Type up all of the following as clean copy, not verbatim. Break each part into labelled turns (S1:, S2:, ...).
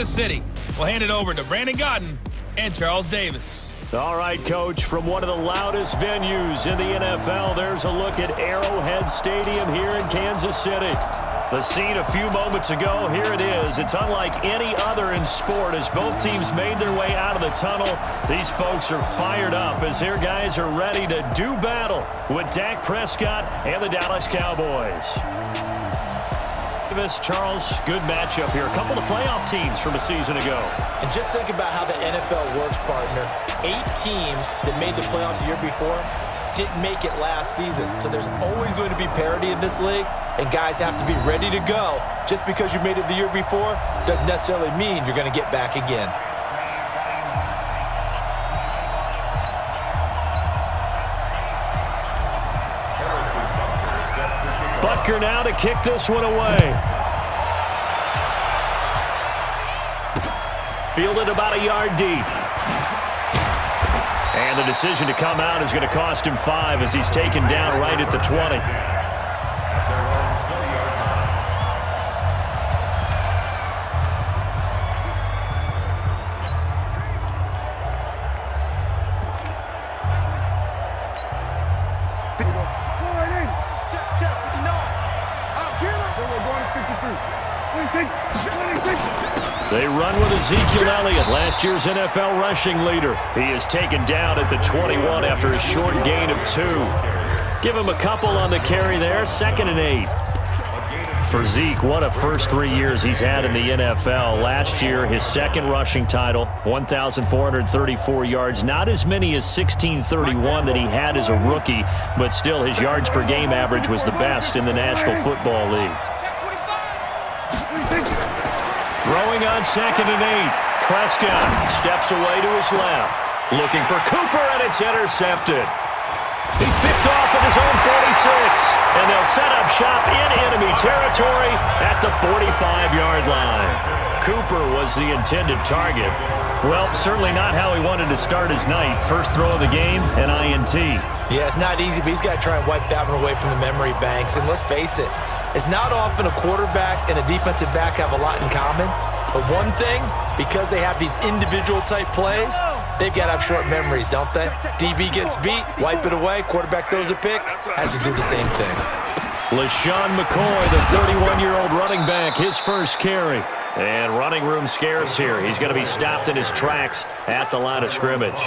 S1: Kansas City. We'll hand it over to Brandon Godden and Charles Davis.
S2: All right, Coach, from one of the loudest venues in the NFL, there's a look at Arrowhead Stadium here in Kansas City. The scene a few moments ago, here it is. It's unlike any other in sport as both teams made their way out of the tunnel. These folks are fired up as their guys are ready to do battle with Dak Prescott and the Dallas Cowboys. Charles, good matchup here. A couple of playoff teams from a season ago.
S3: And just think about how the NFL works, partner. 8 teams that made the playoffs the year before didn't make it last season. So there's always going to be parity in this league, and guys have to be ready to go. Just because you made it the year before doesn't necessarily mean you're going to get back again.
S2: Butker now to kick this one away. Fielded about a yard deep. And the decision to come out is going to cost him 5 as he's taken down right at the 20. They run with Ezekiel Elliott, last year's NFL rushing leader. He is taken down at the 21 after a short gain of 2. Give him a couple on the carry there, 2nd and 8. For Zeke, what a first 3 years he's had in the NFL. Last year, his 2nd rushing title, 1,434 yards. Not as many as 1,631 that he had as a rookie, but still his yards per game average was the best in the National Football League. Throwing on 2nd and 8. Prescott steps away to his left. Looking for Cooper, and it's intercepted. He's picked off at his own 46. And they'll set up shop in enemy territory at the 45-yard line. Cooper was the intended target. Well, certainly not how he wanted to start his night. First throw of the game, an INT.
S3: Yeah, it's not easy, but he's got to try and wipe that one away from the memory banks. And let's face it, it's not often a quarterback and a defensive back have a lot in common. But one thing, because they have these individual type plays, they've got to have short memories, don't they? DB gets beat, wipe it away, quarterback throws a pick, has to do the same thing.
S2: LaShawn McCoy, the 31-year-old running back, his first carry. And running room scarce here. He's going to be stopped in his tracks at the line of scrimmage.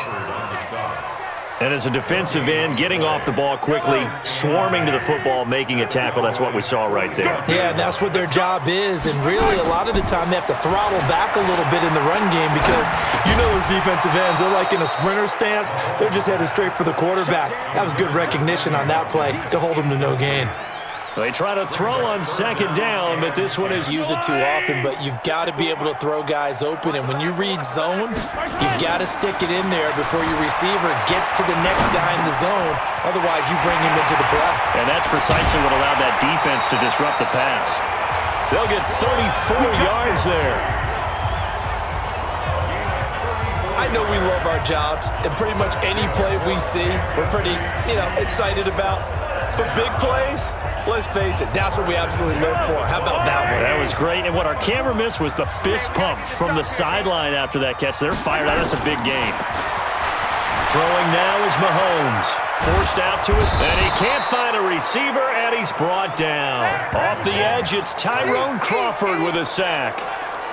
S2: And as a defensive end, getting off the ball quickly, swarming to the football, making a tackle. That's what we saw right there.
S3: Yeah, that's what their job is. And really, a lot of the time, they have to throttle back a little bit in the run game because you know those defensive ends, they're like in a sprinter stance. They're just headed straight for the quarterback. That was good recognition on that play to hold him to no gain.
S2: They try to throw on 2nd down, but this one is...
S3: Use it too often, but you've got to be able to throw guys open. And when you read zone, you've got to stick it in there before your receiver gets to the next guy in the zone. Otherwise, you bring him into the play.
S2: And that's precisely what allowed that defense to disrupt the pass. They'll get 34 yards there.
S3: I know we love our jobs, and pretty much any play we see, we're pretty, excited about. But big plays, let's face it, that's what we absolutely live for. How about that one?
S2: That was great. And what our camera missed was the fist pump from the sideline after that catch. They're fired out. That's a big game. Throwing now is Mahomes. Forced out to it, and he can't find a receiver, and he's brought down. Off the edge, it's Tyrone Crawford with a sack.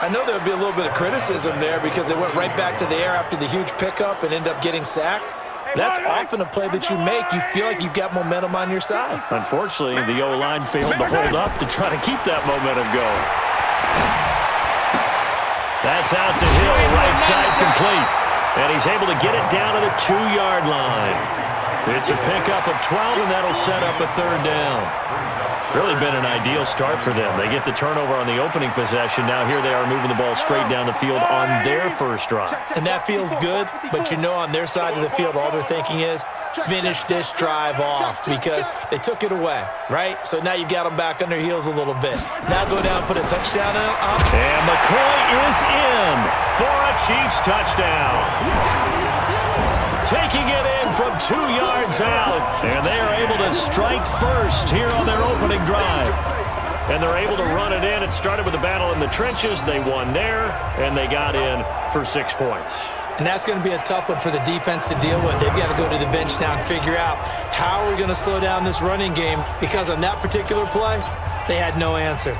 S3: I know there would be a little bit of criticism there because they went right back to the air after the huge pickup and ended up getting sacked. That's often a play that you make. You feel like you've got momentum on your side.
S2: Unfortunately, the O-line failed to hold up to try to keep that momentum going. That's out to Hill, right side complete. And he's able to get it down to the 2-yard line. It's a pickup of 12, and that'll set up a 3rd down. Really been an ideal start for them. They get the turnover on the opening possession. Now here they are moving the ball straight down the field on their first drive.
S3: And that feels good, but on their side of the field, all they're thinking is, finish this drive off because they took it away, right? So now you've got them back on their heels a little bit. Now go down, put a touchdown on.
S2: And McCoy is in for a Chiefs touchdown. Taking it in from 2 yards out, and they are able to strike first here on their opening drive. and they're able to run it in. It started with a battle in the trenches. They won there, and they got in for 6 points.
S3: And that's going to be a tough one for the defense to deal with. They've got to go to the bench now and figure out how are we going to slow down this running game, because on that particular play, they had no answer.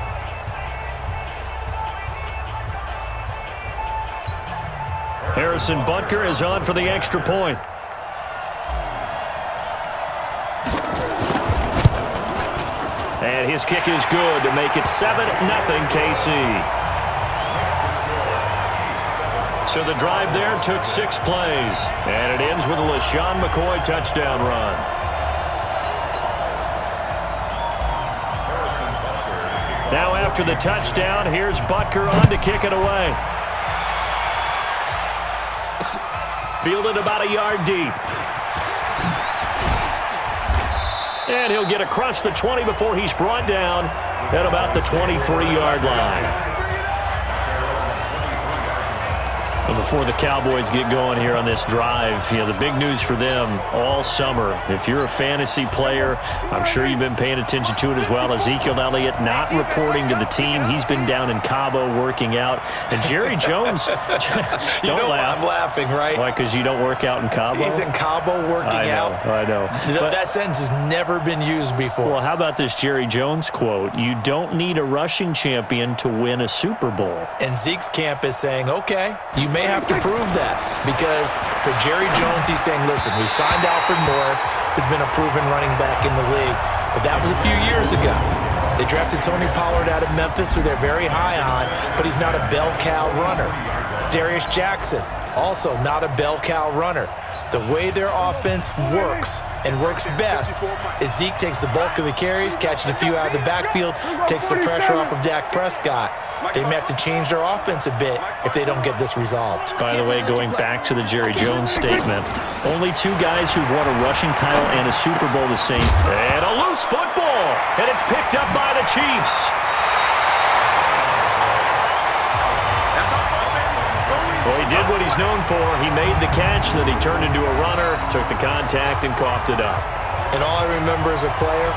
S2: Harrison Butker is on for the extra point. And his kick is good to make it 7-0 KC. So the drive there took 6 plays, and it ends with a LaShawn McCoy touchdown run. Now after the touchdown, here's Butker on to kick it away. Fielded about a yard deep. And he'll get across the 20 before he's brought down at about the 23-yard line. And before the Cowboys get going here on this drive, the big news for them all summer, if you're a fantasy player, I'm sure you've been paying attention to it as well. Ezekiel Elliott not reporting to the team. He's been down in Cabo working out. And Jerry Jones, don't laugh.
S3: I'm laughing, right?
S2: Why, because you don't work out in Cabo?
S3: He's in Cabo working out.
S2: I know. But
S3: that sentence has never been used before.
S2: Well, how about this Jerry Jones quote? You don't need a rushing champion to win a Super Bowl.
S3: And Zeke's camp is saying, okay, you may have to prove that, because for Jerry Jones, he's saying, listen, we signed Alfred Morris, who's been a proven running back in the league, but that was a few years ago. They drafted Tony Pollard out of Memphis, who they're very high on, but he's not a bell cow runner. Darius Jackson, also not a bell cow runner. The way their offense works and works best is Zeke takes the bulk of the carries, catches a few out of the backfield, takes the pressure off of Dak Prescott. They may have to change their offense a bit if they don't get this resolved.
S2: By the way, going back to the Jerry Jones statement, only 2 guys who've won a rushing title and a Super Bowl the same. And a loose football, and it's picked up by the Chiefs. Well, he did what he's known for. He made the catch, then he turned into a runner, took the contact, and coughed it up.
S3: And all I remember as a player,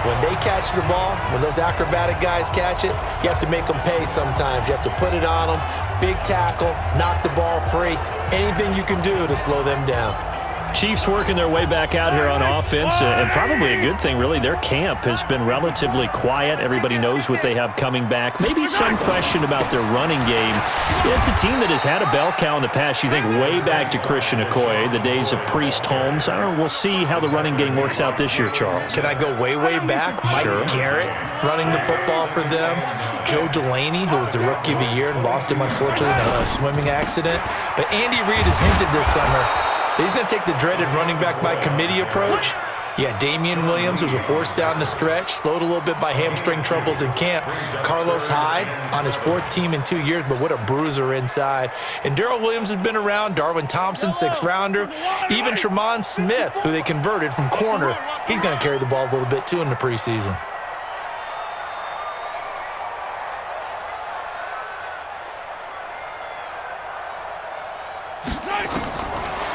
S3: when they catch the ball, when those acrobatic guys catch it, you have to make them pay sometimes. You have to put it on them, big tackle, knock the ball free, anything you can do to slow them down.
S2: Chiefs working their way back out here on offense, and probably a good thing, really. Their camp has been relatively quiet. Everybody knows what they have coming back. Maybe some question about their running game. It's a team that has had a bell cow in the past. You think way back to Christian Okoye, the days of Priest Holmes. I don't know, we'll see how the running game works out this year, Charles.
S3: Can I go way, way back?
S2: Sure.
S3: Mike Garrett running the football for them. Joe Delaney, who was the Rookie of the Year and lost him, unfortunately, in a swimming accident. But Andy Reid has hinted this summer he's going to take the dreaded running back by committee approach. You got Damian Williams, who's a force down the stretch, slowed a little bit by hamstring troubles in camp. Carlos Hyde on his 4th team in 2 years, but what a bruiser inside. And Darrell Williams has been around. Darwin Thompson, 6th-rounder. Even Tremont Smith, who they converted from corner, he's going to carry the ball a little bit, too, in the preseason.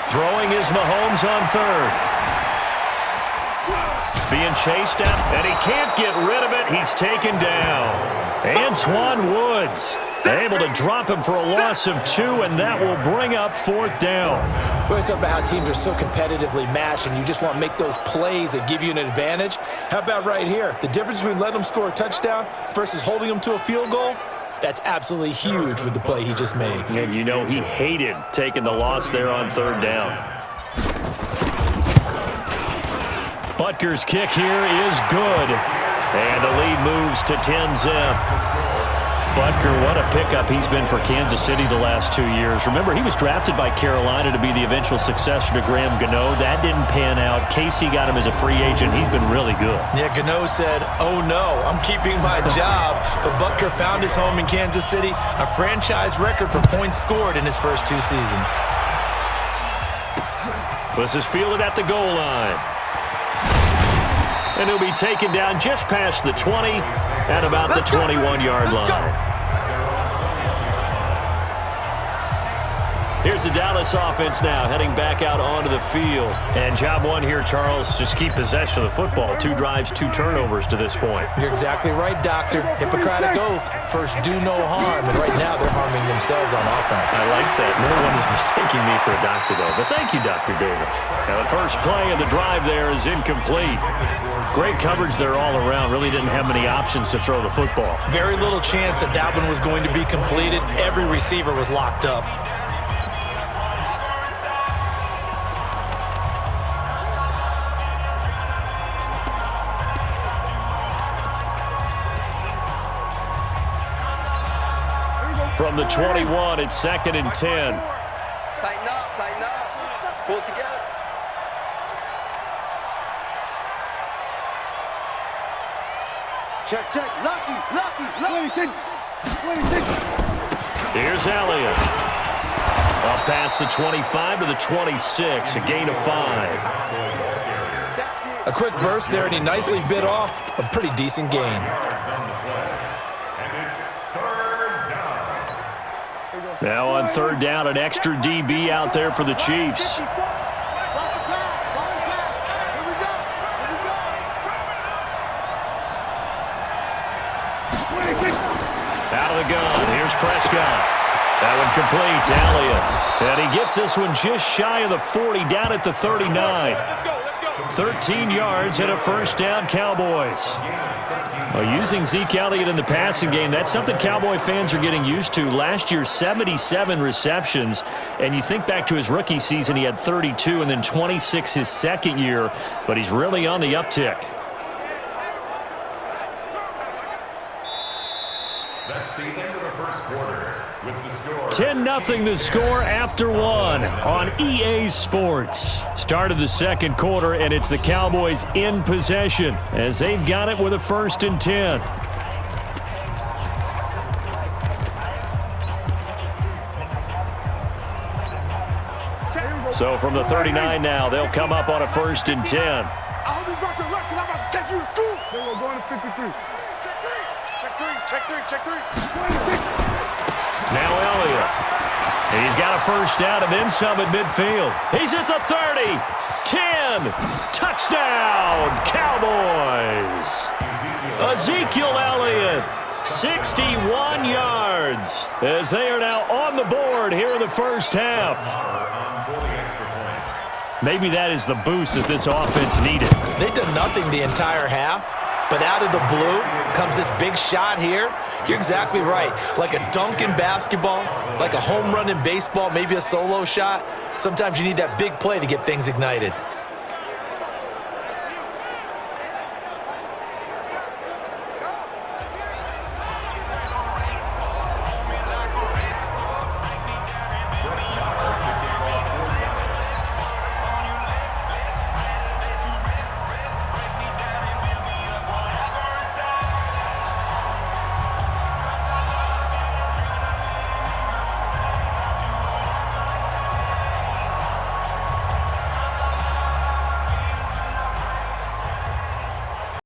S2: Throwing is Mahomes on 3rd. Being chased out, and he can't get rid of it. He's taken down. Antoine Woods able to drop him for a loss of 2, and that will bring up 4th down.
S3: We always talk about how teams are so competitively matched, and you just want to make those plays that give you an advantage. How about right here? The difference between letting them score a touchdown versus holding them to a field goal? That's absolutely huge with the play he just made.
S2: And you know he hated taking the loss there on 3rd down. Butker's kick here is good. And the lead moves to 10-zip. Butker, what a pickup he's been for Kansas City the last 2 years. Remember, he was drafted by Carolina to be the eventual successor to Graham Gano. That didn't pan out. KC got him as a free agent. He's been really good.
S3: Yeah, Gano said, oh no, I'm keeping my job. But Butker found his home in Kansas City, a franchise record for points scored in his first 2 seasons.
S2: This is fielded at the goal line. And he'll be taken down just past the 20 at about the 21-yard line. Here's the Dallas offense now heading back out onto the field. And job one here, Charles, just keep possession of the football. 2 drives, 2 turnovers to this point.
S3: You're exactly right, Doctor. Hippocratic oath. First, do no harm. And right now, they're harming themselves on offense.
S2: I like that. No one is mistaking me for a doctor, though. But thank you, Dr. Davis. Now, the first play of the drive there is incomplete. Great coverage there all around. Really didn't have many options to throw the football.
S3: Very little chance that one was going to be completed. Every receiver was locked up.
S2: From the 21, it's 2nd and 10.
S4: Tighten up. Pull it together. Check. Lucky. 26.
S2: Here's Elliott. Up past the 25 to the 26, a gain of 5.
S3: A quick burst there, and he nicely bit off a pretty decent gain.
S2: Now on 3rd down, an extra DB out there for the Chiefs. Out of the gun, here's Prescott. That one complete to Elliott. And he gets this one just shy of the 40, down at the 39. 13 yards and a first down, Cowboys. Well, using Zeke Elliott in the passing game, that's something Cowboy fans are getting used to. Last year, 77 receptions. And you think back to his rookie season, he had 32 and then 26 his second year. But he's really on the uptick.
S5: That's the end of the first quarter with the score
S2: 10-0 the score after 1 on EA Sports. Start of the second quarter, and it's the Cowboys in possession as they've got it with a 1st and 10. So from the 39 now, they'll come up on a 1st and 10.
S4: I hope you brought your lunch because I'm about to take you to school. Then we're going to 53. Check three.
S2: Now Elliott. He's got a first down and then some at midfield. He's at the 30. 10. Touchdown, Cowboys. Ezekiel Elliott, 61 yards, as they are now on the board here in the first half. Maybe that is the boost that this offense needed.
S3: They did nothing the entire half. But out of the blue comes this big shot here. You're exactly right. Like a dunk in basketball, like a home run in baseball, maybe a solo shot. Sometimes you need that big play to get things ignited.